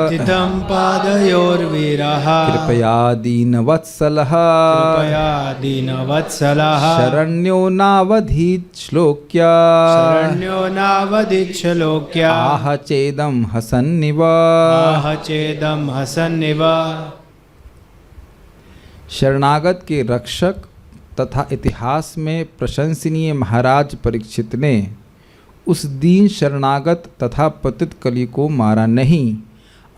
पतितं पादयोर्वीरः, कृपया दीनवत्सलः, कृपया दीनवत्सलः, शरण्यो नावधीत् श्लोक्या, शरण्यो नावधीत् श्लोक्या, आह चेदं हसन्निव, आह चेदं हसन्निव। शरणागत के रक्षक तथा इतिहास में प्रशंसनीय महाराज परीक्षित ने उस दीन शरणागत तथा पतित कली को मारा नहीं,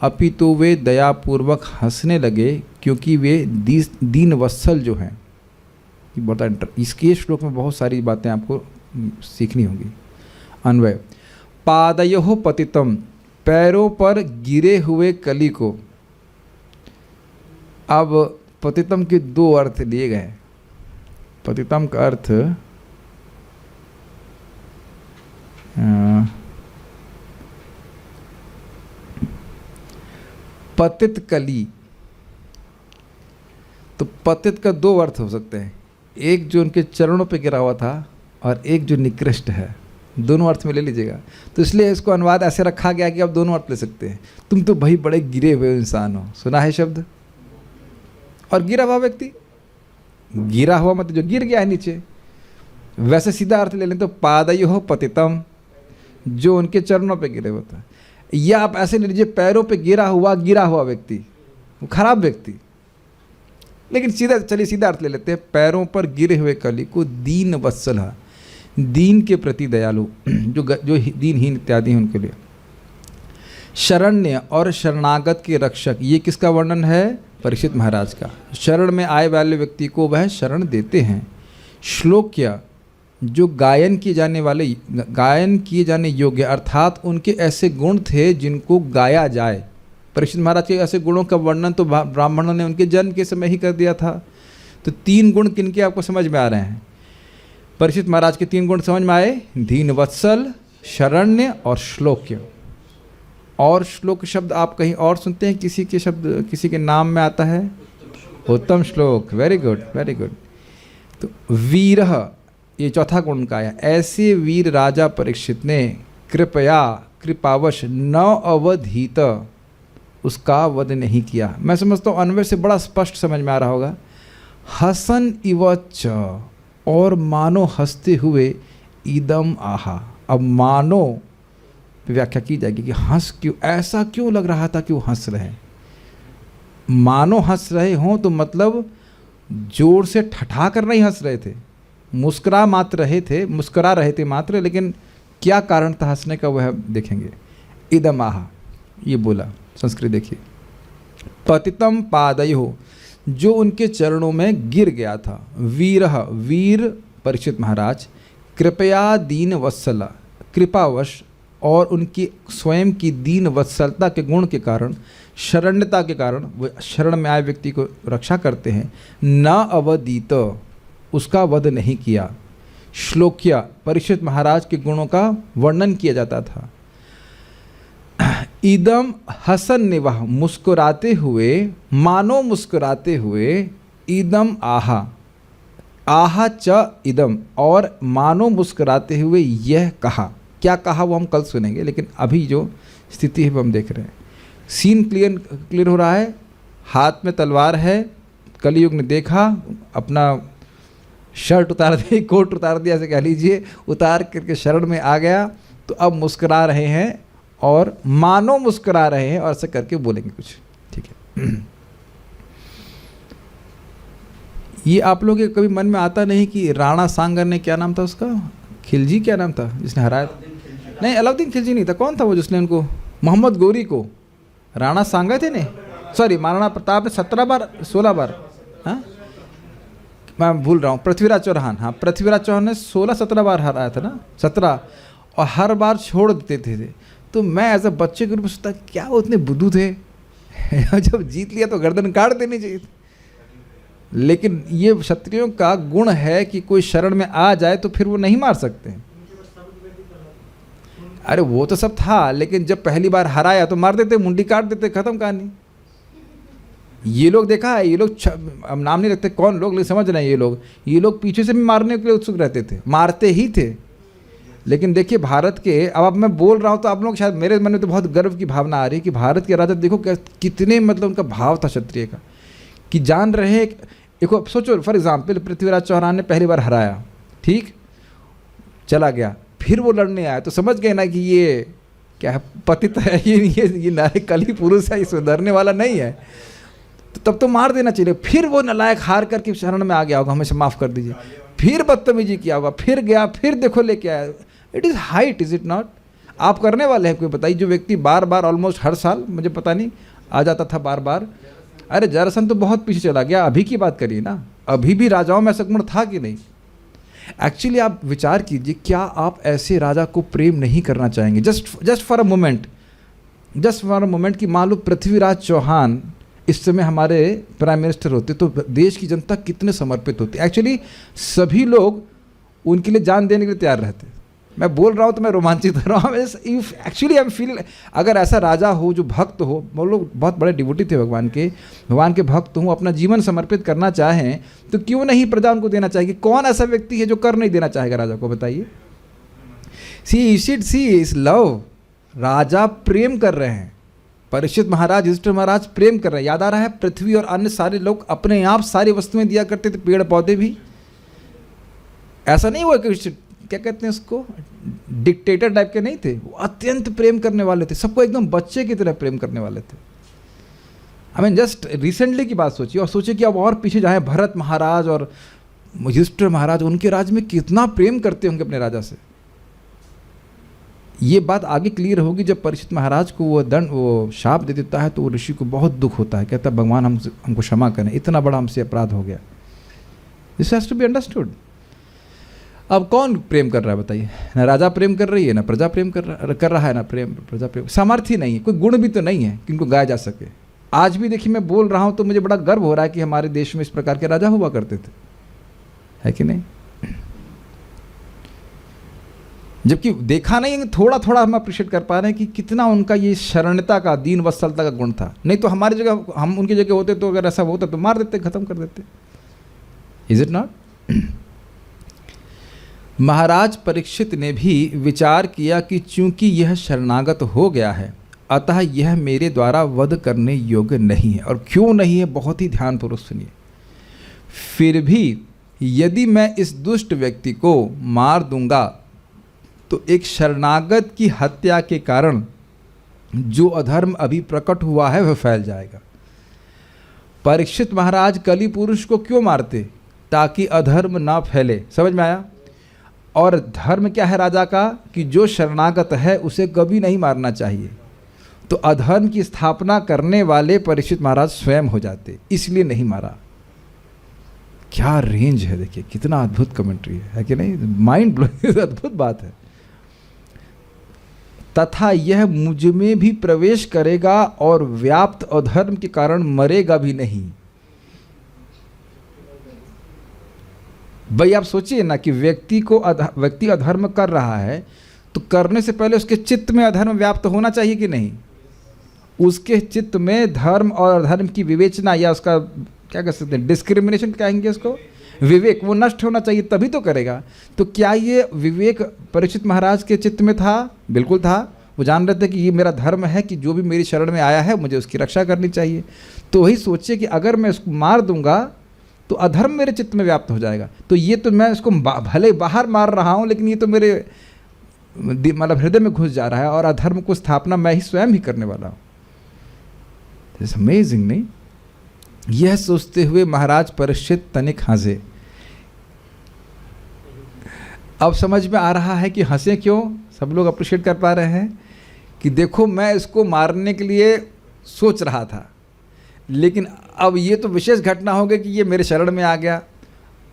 अपितु वे दयापूर्वक हंसने लगे, क्योंकि वे दीन वत्सल जो हैं। इसके श्लोक में बहुत सारी बातें आपको सीखनी होगी। अन्वय। पादयोः पतितम, पैरों पर गिरे हुए कली को। अब पतितम के दो अर्थ लिए गए। पतितम का अर्थ पतित कली। तो पतित का दो अर्थ हो सकते हैं, एक जो उनके चरणों पे गिरा हुआ था और एक जो निकृष्ट है। दोनों अर्थ में ले लीजिएगा। तो इसलिए इसको अनुवाद ऐसे रखा गया कि आप दोनों अर्थ ले सकते हैं। तुम तो भाई बड़े गिरे हुए इंसान हो, सुना है शब्द। और गिरा हुआ व्यक्ति, गिरा हुआ मतलब जो गिर गया है नीचे। वैसे सीधा अर्थ ले लें तो पादयोः पतितम, जो उनके चरणों पे गिरे हुआ था। या आप ऐसे ले लीजिए, पैरों पे गिरा हुआ व्यक्ति, खराब व्यक्ति। लेकिन सीधा अर्थ ले लेते हैं, पैरों पर गिरे हुए कली को दीन वत्सल, दीन के प्रति दयालु, जो दीनहीन इत्यादि हैं उनके लिए। शरण्य और शरणागत के रक्षक, ये किसका वर्णन है? परीक्षित महाराज का। शरण में आए वाले व्यक्ति को वह शरण देते हैं। श्लोक्य, जो गायन किए जाने योग्य, अर्थात उनके ऐसे गुण थे जिनको गाया जाए। परीक्षित महाराज के ऐसे गुणों का वर्णन तो ब्राह्मणों ने उनके जन्म के समय ही कर दिया था। तो 3 गुण किनके आपको समझ में आ रहे हैं? परीक्षित महाराज के 3 गुण समझ में आए, दीन वत्सल, शरण्य और श्लोक्य। और श्लोक शब्द आप कहीं और सुनते हैं? किसी के नाम में आता है उत्तम श्लोक। Very good, very good. तो वीरः, ये चौथा गुण का है। ऐसे वीर राजा परीक्षित ने कृपावश न अवधीत, उसका वध नहीं किया। मैं समझता हूँ अन्वय से बड़ा स्पष्ट समझ में आ रहा होगा। हसन इव च, और मानो हंसते हुए इदम आहा। अब मानो व्याख्या की जाएगी कि हंस क्यों, ऐसा क्यों लग रहा था कि वो हंस रहे हैं। मानो हंस रहे हों तो मतलब जोर से ठठा कर नहीं हंस रहे थे, मुस्कुरा रहे थे मात्र, लेकिन क्या कारण था हंसने का वह देखेंगे। इदम आहा, ये बोला, संस्कृत देखिए। पतितम पादयो, जो उनके चरणों में गिर गया था। वीरः, वीर परीक्षित महाराज। कृपया दीन वत्सला, कृपावश और उनकी स्वयं की दीन वत्सलता के गुण के कारण, शरण्यता के कारण, वो शरण में आए व्यक्ति को रक्षा करते हैं। न अवदीत, उसका वध नहीं किया। श्लोक्या, परीक्षित महाराज के गुणों का वर्णन किया जाता था। इदम हसन निवाह, मुस्कुराते हुए, मानो मुस्कुराते हुए। इदम आहा, आहा च इदम, और मानो मुस्कुराते हुए यह कहा। क्या कहा वो हम कल सुनेंगे, लेकिन अभी जो स्थिति है वो हम देख रहे हैं। सीन क्लियर हो रहा है। हाथ में तलवार है, कलयुग ने देखा, अपना शर्ट उतार दी, कोट उतार दिया, ऐसे कह लीजिए, उतार करके शरण में आ गया। तो अब मुस्कुरा रहे हैं और मानो मुस्कुरा रहे हैं, और ऐसे करके बोलेंगे कुछ, ठीक है। ये आप लोगों के कभी मन में आता नहीं कि राणा सांगर ने, क्या नाम था उसका, खिलजी क्या नाम था जिसने हराया? नहीं, अलाउद्दीन खिलजी नहीं था, कौन था वो जिसने उनको, मोहम्मद गोरी को राणा सांगा थे ने, सॉरी, महाराणा प्रताप ने 17 बार 16 बार, हाँ मैं भूल रहा हूँ, पृथ्वीराज चौहान, हाँ पृथ्वीराज चौहान ने 16-17 बार हराया था ना, 17, और हर बार छोड़ देते थे। तो मैं एज अ बच्चे के रूप में सोचता क्या वो उतने बुद्धू थे जब जीत लिया तो गर्दन काट देनी चाहिए थी। लेकिन ये क्षत्रियों का गुण है कि कोई शरण में आ जाए तो फिर वो नहीं मार सकते। अरे वो तो सब था, लेकिन जब पहली बार हराया तो मार देते, मुंडी काट देते, खत्म कहानी। ये लोग देखा है, ये लोग अब नाम नहीं रखते कौन लोग, लेकिन समझ रहे हैं ये लोग पीछे से भी मारने के लिए उत्सुक रहते थे, मारते ही थे। लेकिन देखिए भारत के, अब मैं बोल रहा हूँ तो आप लोग शायद, मेरे मन में तो बहुत गर्व की भावना आ रही है कि भारत के राजा देखो कितने, मतलब उनका भाव था क्षत्रिय का, कि जान रहे। देखो सोचो, फॉर एग्जाम्पल पृथ्वीराज चौहान ने पहली बार हराया, ठीक, चला गया, फिर वो लड़ने आया तो समझ गए ना कि ये क्या है, पतित है, ये नायक कली पुरुष है, ये सुधरने वाला नहीं है, तो तब तो मार देना चाहिए। फिर वो नालायक हार करके शरण में आ गया होगा, हमेशा माफ़ कर दीजिए, फिर बदतमीजी किया होगा, फिर गया, फिर देखो लेके आया। It is height, is it not? आप करने वाले हैं कोई बताइए, जो व्यक्ति बार बार ऑलमोस्ट हर साल, मुझे पता नहीं, आ जाता था बार बार। अरे जरासंध तो बहुत पीछे चला गया, अभी की बात करिए ना, अभी भी राजाओं में ऐसा गुण था कि नहीं? एक्चुअली आप विचार कीजिए, क्या आप ऐसे राजा को प्रेम नहीं करना चाहेंगे? जस्ट फॉर अ मोमेंट, कि मान लो पृथ्वीराज चौहान इस समय हमारे प्राइम मिनिस्टर होते तो देश की जनता कितने समर्पित होती। एक्चुअली सभी लोग उनके लिए जान देने के लिए तैयार रहते। मैं बोल रहा हूँ तो मैं रोमांचित हो रहा हूँ। एक्चुअली आई एम फील, अगर ऐसा राजा हो जो भक्त हो, वो लोग बहुत बड़े डिवोटी थे भगवान के भक्त हों, अपना जीवन समर्पित करना चाहें, तो क्यों नहीं प्रजा उनको देना चाहिए? कौन ऐसा व्यक्ति है जो कर नहीं देना चाहेगा राजा को, बताइए? सी इज लव। राजा प्रेम कर रहे हैं, परीक्षित महाराज, युधिष्ठिर महाराज प्रेम कर रहे हैं। याद आ रहा है, पृथ्वी और अन्य सारे लोग अपने आप सारी वस्तुएं दिया करते थे, पेड़ पौधे भी। ऐसा नहीं हुआ कि क्या कहते हैं उसको, डिक्टेटर टाइप के नहीं थे, वो अत्यंत प्रेम करने वाले थे, सबको एकदम बच्चे की तरह प्रेम करने वाले थे। आई मीन जस्ट रिसेंटली की बात सोचिए, और सोचिए कि अब और पीछे जाए, भरत महाराज और युधिष्ठिर महाराज, उनके राज में कितना प्रेम करते होंगे अपने राजा से। ये बात आगे क्लियर होगी जब परीक्षित महाराज को वो शाप दे देता है, तो वो ऋषि को बहुत दुख होता है, कहता है भगवान हमको क्षमा करें, इतना बड़ा हमसे अपराध हो गया। This has to be understood. अब कौन प्रेम कर रहा है बताइए? ना राजा प्रेम कर रही है, ना प्रजा प्रेम कर रहा है, ना प्रजा प्रेम। सामर्थ्य नहीं है, कोई गुण भी तो नहीं है कि इनको गाया जा सके। आज भी देखिए मैं बोल रहा हूँ तो मुझे बड़ा गर्व हो रहा है कि हमारे देश में इस प्रकार के राजा हुआ करते थे, है कि नहीं? जबकि देखा नहीं, थोड़ा थोड़ा हम अप्रिशिएट कर पा रहे हैं कि कितना उनका ये शरणता का, दीन वत्सलता का गुण था। नहीं तो हमारी जगह, हम उनकी जगह होते तो अगर ऐसा होता तो मार देते, खत्म कर देते। Is it not? महाराज परीक्षित ने भी विचार किया कि चूंकि यह शरणागत हो गया है, अतः यह मेरे द्वारा वध करने योग्य नहीं है। और क्यों नहीं है, बहुत ही ध्यानपूर्वक सुनिए। फिर भी यदि मैं इस दुष्ट व्यक्ति को मार दूंगा तो एक शरणागत की हत्या के कारण जो अधर्म अभी प्रकट हुआ है वह फैल जाएगा। परीक्षित महाराज कली पुरुष को क्यों मारते? ताकि अधर्म ना फैले। समझ में आया? और धर्म क्या है राजा का? कि जो शरणागत है उसे कभी नहीं मारना चाहिए। तो अधर्म की स्थापना करने वाले परीक्षित महाराज स्वयं हो जाते, इसलिए नहीं मारा। क्या रेंज है, देखिए कितना अद्भुत कमेंट्री है कि नहीं? माइंड ब्लोइंग, अद्भुत बात है। तथा यह मुझ में भी प्रवेश करेगा और व्याप्त अधर्म के कारण मरेगा भी नहीं। भाई आप सोचिए ना कि व्यक्ति अधर्म कर रहा है तो करने से पहले उसके चित्त में अधर्म व्याप्त होना चाहिए कि नहीं? उसके चित्त में धर्म और अधर्म की विवेचना या उसका क्या कह सकते हैं, डिस्क्रिमिनेशन कहेंगे उसको, विवेक, वो नष्ट होना चाहिए तभी तो करेगा। तो क्या ये विवेक परीक्षित महाराज के चित्त में था? बिल्कुल था। वो जान रहे थे कि ये मेरा धर्म है कि जो भी मेरी शरण में आया है मुझे उसकी रक्षा करनी चाहिए। तो वही सोचिए कि अगर मैं उसको मार दूंगा तो अधर्म मेरे चित्त में व्याप्त हो जाएगा। तो ये तो मैं उसको भले बाहर मार रहा हूँ लेकिन ये तो मेरे मतलब हृदय में घुस जा रहा है और अधर्म को स्थापना मैं ही स्वयं ही करने वाला हूँ। इट्स अमेजिंग, नहीं? यह सोचते हुए महाराज परीक्षित तनिक हंसे। अब समझ में आ रहा है कि हंसे क्यों। सब लोग अप्रिशिएट कर पा रहे हैं कि देखो मैं इसको मारने के लिए सोच रहा था, लेकिन अब ये तो विशेष घटना हो गई कि ये मेरे शरण में आ गया।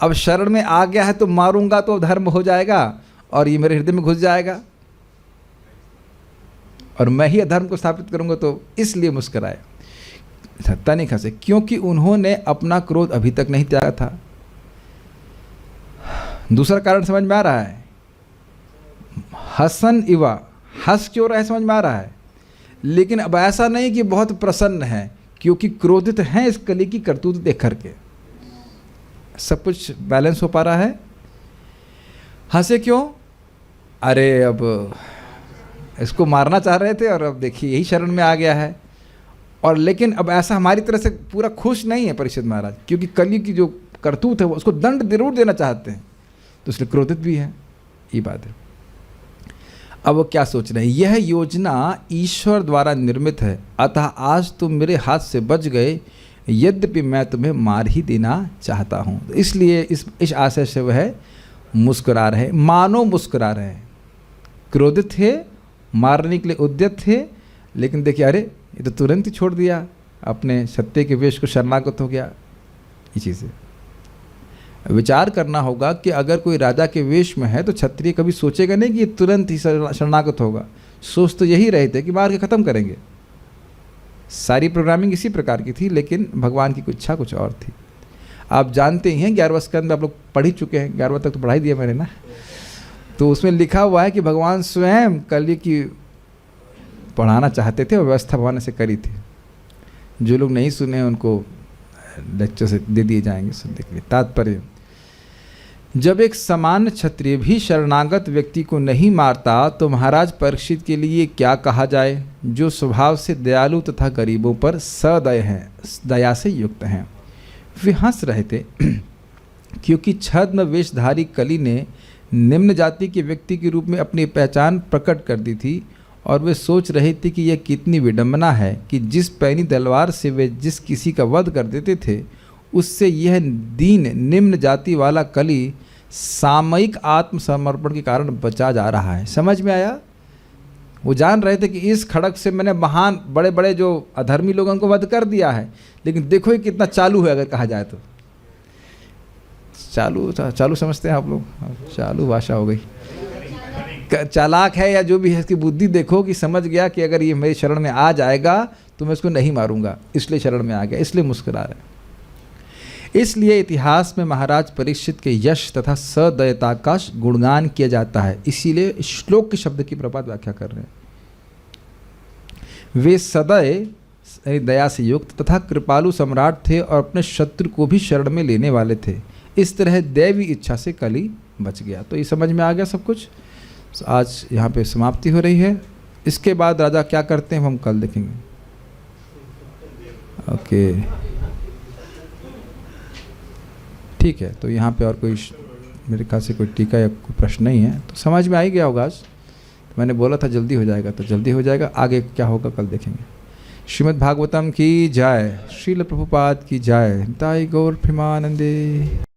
अब शरण में आ गया है तो मारूंगा तो धर्म हो जाएगा और ये मेरे हृदय में घुस जाएगा और मैं ही अधर्म को स्थापित करूंगा। तो इसलिए मुस्कुराए, तनिक हंसे, क्योंकि उन्होंने अपना क्रोध अभी तक नहीं त्यागा था। दूसरा कारण समझ में आ रहा है? हसन इवा, हंस क्यों रहा है समझ में आ रहा है। लेकिन अब ऐसा नहीं कि बहुत प्रसन्न है, क्योंकि क्रोधित हैं इस कली की करतूत देख करके। सब कुछ बैलेंस हो पा रहा है। हंसे क्यों? अरे अब इसको मारना चाह रहे थे और अब देखिए यही शरण में आ गया है। और लेकिन अब ऐसा हमारी तरह से पूरा खुश नहीं है परीक्षित महाराज, क्योंकि कली की जो करतूत है वो उसको दंड जरूर देना चाहते हैं, तो इसलिए क्रोधित भी है। ये बात है। अब वो क्या सोच रहे हैं? यह योजना ईश्वर द्वारा निर्मित है, अतः आज तुम मेरे हाथ से बच गए, यद्यपि मैं तुम्हें मार ही देना चाहता हूँ। तो इसलिए इस आशय से वह मुस्कुरा रहे, मानो मुस्कुरा रहे। क्रोधित थे, मारने के लिए उद्यत थे, लेकिन देखिए अरे ये तो तुरंत ही छोड़ दिया, अपने सत्य के वेश को शरणागत हो गया। ये चीज़ें विचार करना होगा कि अगर कोई राजा के वेश में है तो क्षत्रिय कभी सोचेगा नहीं कि ये तुरंत ही शरणागत होगा। सोच तो यही रहे थे कि मार के ख़त्म करेंगे। सारी प्रोग्रामिंग इसी प्रकार की थी, लेकिन भगवान की इच्छा कुछ और थी। आप जानते ही हैं 11वें स्कंद में आप लोग पढ़ ही चुके हैं, 11वें तक तो पढ़ाई दिया मैंने ना। तो उसमें लिखा हुआ है कि भगवान स्वयं कली की पढ़ाना चाहते थे और व्यवस्था भगवान से करी थी। जो लोग नहीं सुने उनको लेक्चर से दे दिए जाएंगे सुनने के लिए। तात्पर्य, जब एक सामान्य क्षत्रिय भी शरणागत व्यक्ति को नहीं मारता तो महाराज परीक्षित के लिए क्या कहा जाए, जो स्वभाव से दयालु तथा गरीबों पर सदय हैं, दया से युक्त हैं। वे हंस रहे थे क्योंकि छद्म वेशधारी कली ने निम्न जाति के व्यक्ति के रूप में अपनी पहचान प्रकट कर दी थी और वे सोच रहे थे कि यह कितनी विडंबना है कि जिस पैनी तलवार से वे जिस किसी का वध कर देते थे उससे यह दीन निम्न जाति वाला कली सामयिक आत्मसमर्पण के कारण बचा जा रहा है। समझ में आया? वो जान रहे थे कि इस खड़क से मैंने महान बड़े बड़े जो अधर्मी लोगों को वध कर दिया है, लेकिन देखो ये कितना चालू है। अगर कहा जाए तो चालू समझते हैं आप लोग? चालू भाषा हो गई। चालाक है या जो भी है, इसकी बुद्धि देखो कि समझ गया कि अगर ये मेरी शरण में आ जाएगा तो मैं इसको नहीं मारूंगा, इसलिए शरण में आ गया, इसलिए मुस्कुरा रहे। इसलिए इतिहास में महाराज परीक्षित के यश तथा सदयता का गुणगान किया जाता है। इसीलिए श्लोक के शब्द की प्रपात व्याख्या कर रहे हैं। वे सदय दया से युक्त तथा कृपालु सम्राट थे और अपने शत्रु को भी शरण में लेने वाले थे। इस तरह दैवी इच्छा से कली बच गया। तो ये समझ में आ गया सब कुछ। आज यहाँ पे समाप्ति हो रही है। इसके बाद राजा क्या करते हैं हम कल देखेंगे। ओके। ठीक है, तो यहाँ पे और कोई मेरे ख्याल से कोई टीका या कोई प्रश्न नहीं है, तो समझ में आ ही गया होगा आज। तो मैंने बोला था जल्दी हो जाएगा, तो जल्दी हो जाएगा। आगे क्या होगा कल देखेंगे। श्रीमद् भागवतम की जय, श्रील प्रभुपाद की जय, ताई गौर प्रेमानंदे।